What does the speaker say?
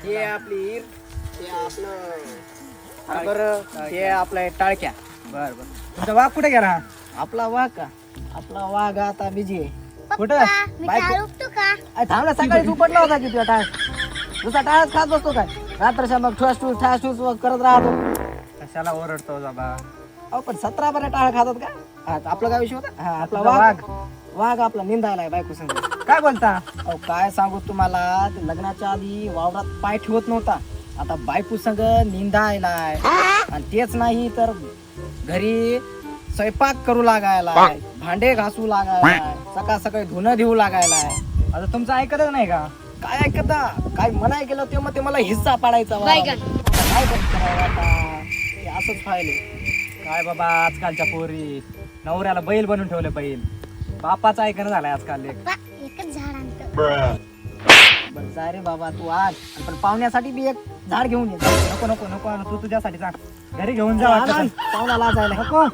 हे आपली ईर, हे आपलं बरं, हे आपलं टाळक्या. बर बर. तुमचा वाघ कुठे गेला? आपला वाघ का? आपला वाघ आता बिजी आहे. कुठं? मी बायको- टाळ उपटू का? थांब ना, सकाळी तू पडला होता की तुझा टाळ दुसरा टाळच खात बसतो काय रात्रच्या मग ठस ठूस करत राहतो. कशाला ओरडतो बाबा? अहो पण 17 बरे टाळ खातात का? हा, आपला काय विषय होता? हा, आपला तुझा वाघ वाघ आपला निंदायला आहे बायको संग. काय बोलता? अहो काय सांगू तुम्हाला, ते लग्नाच्या आधी वावरात पाय ठेवत नव्हता, आता बायको संग निंदायलाय. आणि तेच नाही तर घरी स्वयंपाक करू लागायलाय, भांडे घासू लागायलाय, सकाळ सकाळी धुणं देऊ लागायलाय. आता तुमचं ऐकतच नाही का? काय ऐकता? काय मनाय केलं ते मग ते मला हिस्सा पाडायचा वावरात. आता काय करावं आता? हे असंच पाहिले. काय बाबा, आजकालच्या पोरी नवऱ्याला बैल बनवून ठेवले बैल. बापाचा ऐकणं झालाय आजकाल लेक. बा, एकच झाड आणतो. बरं जा रे बाबा तू आज, पण पाहुण्यासाठी बी एक झाड घेऊन ये. नको नको नको आणू, तू तुझ्यासाठी सांग. घरी घेऊन जा आण, वाटलं आण. तर. पाहुणा लाजायला नको